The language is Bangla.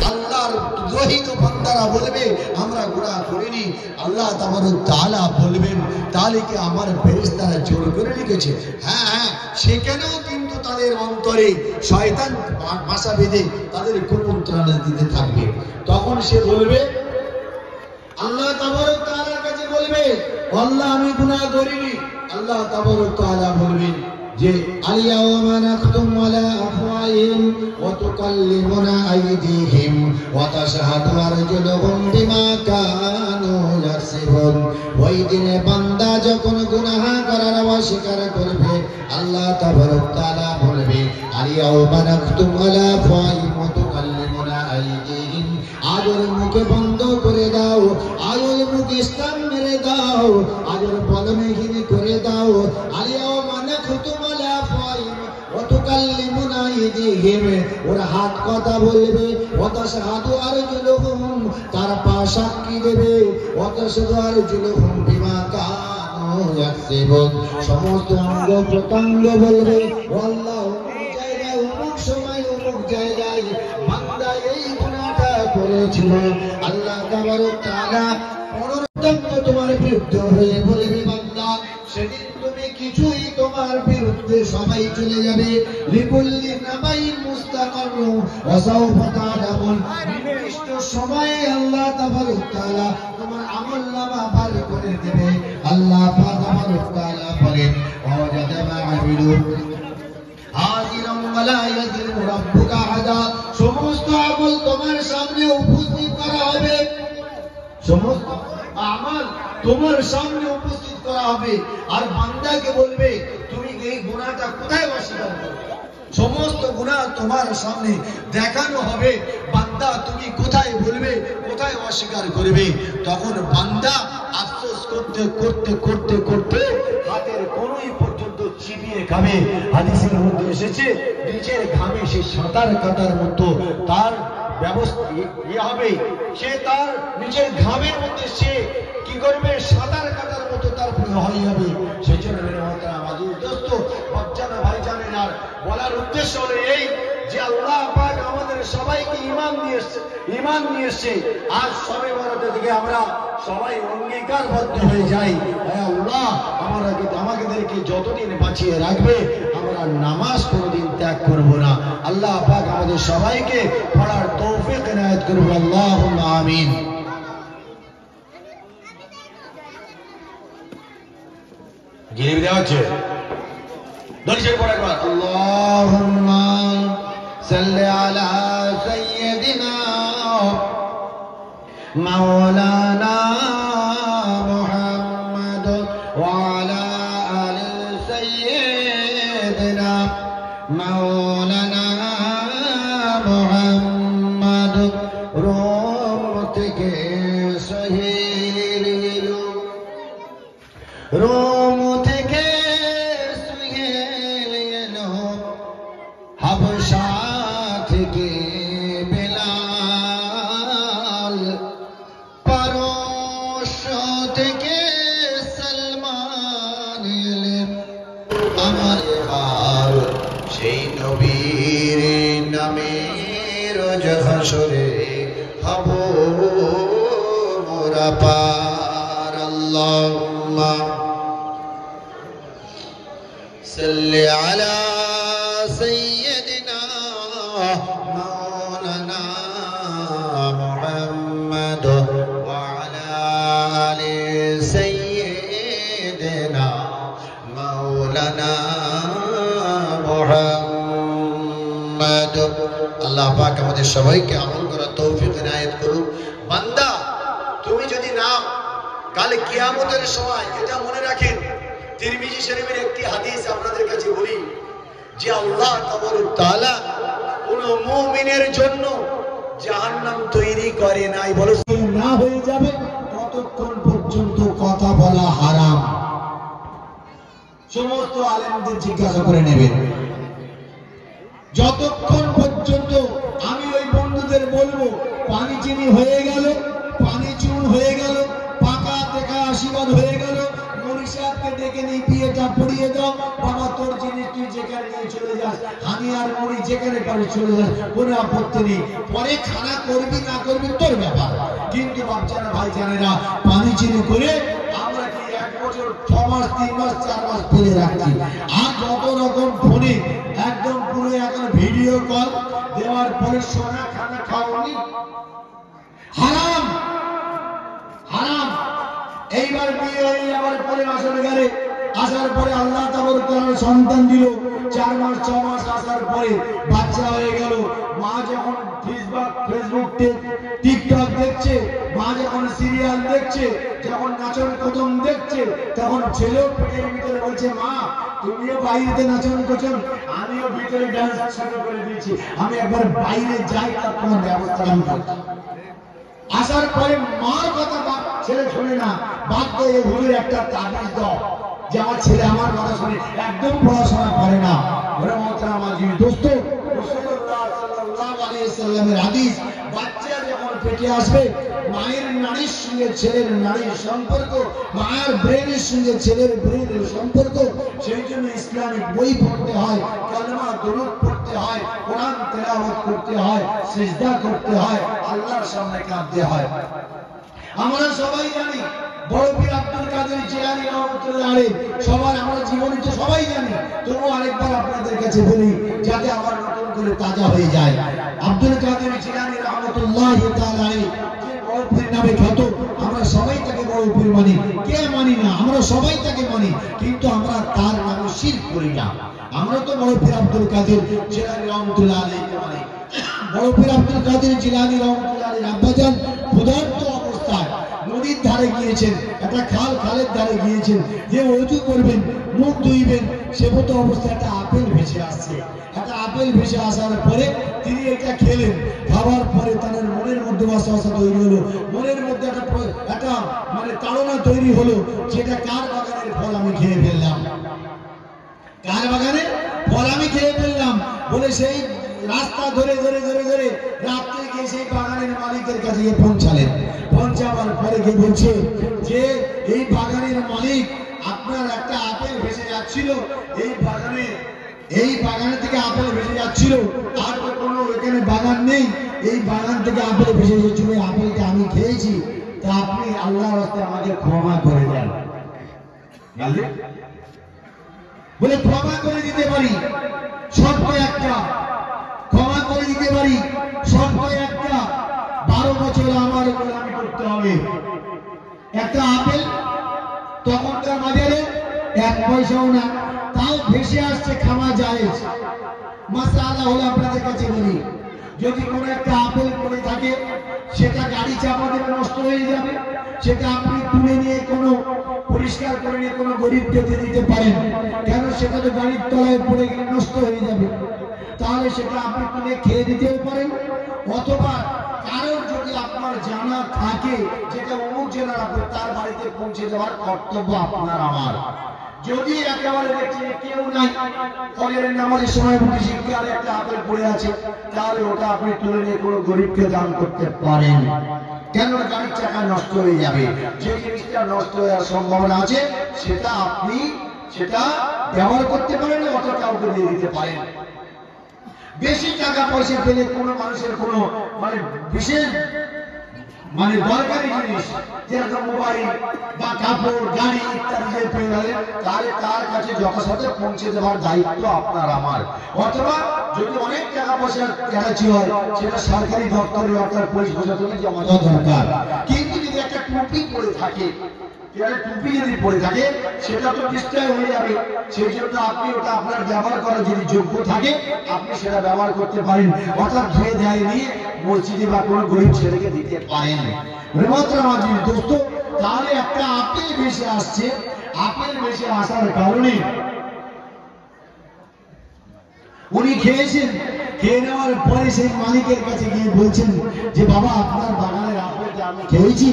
আল্লাহর দ্রোহিত বান্দারা বলবে আমরা গুনাহ করিনি, আল্লাহ তাবারক তাআলা বলবেন তাহলে কি আমার ফেরেশতারা জোর করে লিখেছে? হ্যাঁ হ্যাঁ, সেখানেও কিন্তু তাদের অন্তরে শয়তান বাসা বেঁধে তাদের কুমন্ত্রণা দিতে থাকবে। তখন সে বলবে, আল্লাহ তাবারক তাআলার কাছে বলবে আল্লাহ আমি গুনাহ করিনি। আল্লাহ তাবারক তাআলা বলবেন যে আল-ইয়াওমা নাখতুমু আলা আফওয়াহিহিম ওয়া তুকাল্লিমুনা আইদিহিম ওয়া তাশহাদু আরজুলুহুম বিমা কানু ইয়াকসিবুন। ওই দিনে বান্দা যখন গুনাহ করার অস্বীকার করবে, আল্লাহ তাবারক তাআলা বলবে আল-ইয়াওমা নাখতুমু আলা আফওয়াহিহিম ওয়া তুকাল্লিমুনা আইদিহিম, আজের মুখে বন্ধ করে দাও, আজের মুখে ইসলাম মেরে দাও, আজের বলনহীন করে দাও। আল-ইয়াওমা নাখতুমু আলা আফওয়াহিহিম ওয়া তুকাল্লিমুনা আইদিহিম, ওর হাত কথা বলবে, ওয়া তাশহাদু আরজুলুহুম, তার পা সাক্ষী দেবে, ওয়া তাশহাদু আরজুলুহুম বিমা কানু ইয়াকসিবুন, সমস্ত অঙ্গ প্রত্যঙ্গ বলবে আল্লাহ অমুক জায়গায় অমুক সময় অমুক জায়গায় বান্দা এই গুনাহটা করেছিল। আল্লাহ তাবারক তাআলা পরবর্তীতে তোমার বিরুদ্ধে হয়ে বলবে বান্দা সেদিন তুমি কিছুই তোমার বিরুদ্ধে সবাই চলে যাবে। লিকুল্লি নাবাইন মুস্তাকাররু ওয়া সাওফা তা'লামুন, নির্দিষ্ট সময়ে আল্লাহ তাবারক তাআলা তোমার আমলনামা বার করে দেবে। আল্লাহ তাবারক তাআলা বলেন ওয়াজাদা মা আমিলু হাজিরান ওয়া লা ইয়াযলিমু রাব্বুকা আহাদা, সমস্ত আমল তোমার সামনে উপস্থিত করা হবে, সমস্ত আমল তোমার সামনে উপস্থিত করা হবে। আর বান্দাকে বলবে তুমি এই গুনাহটা কোথায় অস্বীকার করবে, সমস্ত গুনাহ তোমার সামনে দেখানো হবে। বান্দা তুমি কোথায় বলবে, কোথায় অস্বীকার করবে? তখন বান্দা আফসোস করতে করতে করতে করতে হাতের কোণই পর্যন্ত চিবিয়ে খাবে। হাদিসের মধ্যে এসেছে নিজের ঘামে সে সাঁতার কাটার মতো তার ব্যবস্থা হবে, সে তার নিজের ঘামের মধ্যে সে কি করবে, সাঁতার কাটার মতো তার হয়ে যাবে। সেই জন্য আমাদের দোস্ত বাচ্চারা ভাইজানেরা বলার উদ্দেশ্য হলো এই যে আল্লাহ পাক আমাদের সবাইকে ঈমান নিয়ে এসেছে। আজ সবে বরাতের দিকে আমরা সবাই অঙ্গীকারবদ্ধ হয়ে যাই, হে আল্লাহ আমাদেরকে যতদিন বাঁচিয়ে রাখবে আমরা নামাজ কোনোদিন ত্যাগ করব না। আল্লাহ পাক আমাদের সবাইকে পড়ার তৌফিক ইনায়াত করুন, আল্লাহুম্মা আমিন। জিনিস দেওয়া হচ্ছে দলিল পড়া একবার আল্লাহুম্মা সাল্লি আলা সাইয়্যিদিনা মাওলানা মুহাম্মদ ওয়া আলা আলি সাইয়্যিদিনা মাওলানা মুহাম্মদ। রোম থেকে সহিল এলো, রোম থেকে সুহেল এলো, হাবশা থেকে বেলাল, পারস্য থেকে সালমান এলেন। আমার আর সেই নবীর নামের হাসরে হব মোরা পার। আল্লাহুম্মা সাল্লি আলা সাইয়্যিদিনা মাওলানা মুহাম্মদ ওয়া আলা আলি সাইয়্যিদিনা মাওলানা মুহাম্মদ। আল্লাহ পাক আমাদের সবাইকে আমল করার তৌফিক ইনায়াত করুন। বান্দা তুমি যদি না কাল কিয়ামতের সময়, এটা মনে রাখেন তিরমিজি শরীফের একটি হাদিস আপনাদের কাছে বলি যে আল্লাহ তাবারক তাআলা কোন মুমিনের জন্য জাহান্নাম তৈরি করে নাই, বলো না হয়ে যাবে ততক্ষণ পর্যন্ত কথা বলা হারাম। সমস্ত আলেমদের জিজ্ঞাসা করে নেবেন, যতক্ষণ পর্যন্ত আমি ওই বন্ধুদের বলবো পানি চিনি হয়ে গেল, পানি চুন হয়ে গেল, পাকা দেখা ফাঁসিবাদ হয়ে গেল, মনি সাহেবকে ডেকে নিয়ে বিয়েটা পড়িয়ে দাও, বাবা তোর জিনিস তুই যেখানে নিয়ে চলে যাস, আমি আর মনি যেখানে পারি চলে যাস, কোনো আপত্তি নেই, পরে খানা করবি না করবি তোর ব্যাপার। কিন্তু বাচ্চারা ভাই জানেরা পানি চিনি করে আমরা কি 1 বছর 6 মাস 3 মাস 4 মাস ফেলে রাখছি। আর কত রকম ফোনে একদম পুরো এখন ভিডিও কল দেওয়ার পরে সোনা খানা খাওয়ানি হারাম হারাম। এইবার বিয়ে হয়ে যাওয়ার পরে আসার পরে আল্লাহ তাআলা তার সন্তান দিল, 4 মাস 6 মাস আসার পরে বাচ্চা হয়ে গেল। মা যখন ফেসবুক টিকটক দেখছে, মা যখন সিরিয়াল দেখছে, যখন নাচন কদম দেখছে, তখন ছেলেও পেটের ভিতরে বলছে মা তুমিও বাইরে নাচন কোচন, আমিও ভিতরে ডান্স শুরু করে দিয়েছি, আমি একবার বাইরে যাই তার তোমার ব্যবস্থা আমি করছি। আসার পরে মার কথা ছেলে শোনে না, বাধ্য হয়ে হুজুর একটা তাবিজ দাও যে আমার ছেলে আমার কথা শুনে একদম পড়াশোনা করে না। ওরে মোহতারাম আমার দোস্ত, রাসূলুল্লাহ সাল্লাল্লাহু আলাইহি ওয়াসাল্লামের হাদিস, বাচ্চা যখন পেটে আসবে মায়ের নাড়ির সঙ্গে ছেলের নাড়ির সম্পর্ক, মায়ের ব্রেনের সঙ্গে ছেলের ব্রেনের সম্পর্ক। সেই জন্য ইসলামিক বই পড়তে হয়, কালেমা দরুদ পড়তে হয়, কোরআন তেলাওয়াত করতে হয়, সিজদা করতে হয়, আল্লাহর সামনে কাঁদতে হয়। আমরা সবাই জানি বড় পীর আব্দুল কাদের জিলানী রাহমাতুল্লাহ আলাইহি, সবার আমরা জীবনে তো সবাই জানি, তবু আরেকবার আপনাদের কাছে বলি যাতে আমার নতুন করে তাজা হয়ে যায়। আব্দুল কাদের জিলানী রাহমাতুল্লাহ তাআলা আলাইহি যে বড় পীর নামে খ্যাত, আমরা সবাই তাকে বড় পীর মানি, কে মানি না, আমরা সবাই তাকে মানি, কিন্তু আমরা তার নামে শিরক করি না। আমরা তো বড় পীর আব্দুল কাদের জিলানী রাহমাতুল্লাহ আলাইহি মানি। বড় পীর আব্দুল কাদের জিলানী রাহমাতুল্লাহ আলাইহি আব্বাজান ক্ষুধার্ত অবস্থায় নদীর ধারে গিয়েছেন, একটা খালের ধারে গিয়েছেন, যে ওযু করবেন মুখ ধুইবেন, সে মতো অবস্থায় একটা আপেল ভেসে আসছে। একটা আপেল ভেসে আসার পরে তিনি এটা খেলেন, খাওয়ার পরে তার মনের মধ্যে ওয়াসওয়াসা তৈরি হলো, মনের মধ্যে একটা মানে তাড়না তৈরি হলো, যেটা কার বাগানের ফল আমি খেয়ে ফেললাম, কার বাগানের ফল আমি খেয়ে ফেললাম বলে সেই রাস্তা ধরে ধরে ধরে ধরে রাত্রে গিয়ে সেই বাগানের মালিকের কাছে গিয়ে পৌঁছালেন। পৌঁছাবার পরে গিয়ে বলছে যে এই বাগানের মালিক, আপনার একটা আপেল ভেসে যাচ্ছিল, এই বাগানে থেকে আপেল ভেসে যাচ্ছিল, আর তো কোনো এখানে বাগান নেই, এই বাগান থেকে আপেল ভেসে যাচ্ছিল, আপেলটা আমি খেয়েছি, তা আপনি আল্লাহর রাস্তায় আমাকে ক্ষমা করে দেন। বলে ক্ষমা করে দিতে পারি, শর্ত একটা, ক্ষমা করে দিতে পারি, শর্ত একটা, 12 বছর আমার গোলামি করতে হবে। একটা আপেল তখনকার বাজারে 1 পয়সাও না, তাও ভেসে আসছে, খাওয়া যায়। মাসআলা হলো আপনাদের কাছে বলি, যদি কোনো একটা আপেল পড়ে থাকে, সেটা গাড়ি চাপা দেবে নষ্ট হয়ে যাবে, সেটা আপনি তুলে নিয়ে কোনো পরিষ্কার করে নিয়ে কোনো গরিবকে দিতে পারেন, কেন সেটা তো গাড়ির তলায় পড়ে গেলে নষ্ট হয়ে যাবে, তাহলে সেটা আপনি তুলে খেয়ে দিতেও পারেন। অথবা কারোর যদি আপনার জানা থাকে যেটা অমুক জেলার আপনি, তার বাড়িতে পৌঁছে দেওয়ার কর্তব্য আপনার আমার। যদি একেবারে দেখছি কেউ নাই, ফজরের নামাজের সময় বুঝি শিক্ষারে একটা আপেল পড়ে আছে, তাহলে ওটা আপনি তুলে নিয়ে কোনো গরিবকে দান করতে পারেন, কেন গাড়ির চাকা নষ্ট হয়ে যাবে। যে জিনিসটা নষ্ট হওয়ার সম্ভাবনা আছে সেটা আপনি ব্যবহার করতে পারেন, অত কাউকে দিয়ে দিতে পারেন। বেশি টাকা পয়সা পেলে কোনো মানুষের কোনো মানে বিশেষ মানে দরকারি জিনিস, যেরকম মোবাইল বা কাপড় গাড়ি ইত্যাদি যে পেয়ে গেলেন, তাহলে তার কাছে যথাযথ পৌঁছে দেওয়ার দায়িত্ব আপনার আমার। অথবা যদি অনেক টাকা পয়সা কেনাচি হয়, সেটা সরকারি দপ্তরে আপনার পুলিশ প্রশাসনে জমা দেওয়া দরকার। কিন্তু যদি একটা টুপি পরে থাকে, টুপি যদি পরে থাকে, সেটা তো ডিস্ট্রয় হয়ে যাবে, সেই জন্য আপনি ওটা আপনার ব্যবহার করার যদি যোগ্য থাকে, আপনি সেটা ব্যবহার করতে পারেন, অর্থাৎ ধুয়ে ধায় নিয়ে মসজিদে বা কোনো গরিব ছেলেকে দিতে পারেন। দোস্ত, তাহলে একটা আপেল ভেসে আসছে, আপেল ভেসে আসার কারণে উনি খেয়েছেন, খেয়ে নেওয়ার পরে সেই মালিকের কাছে গিয়ে বলছেন যে বাবা আপনার বাগানের আপেলটা আমি খেয়েছি,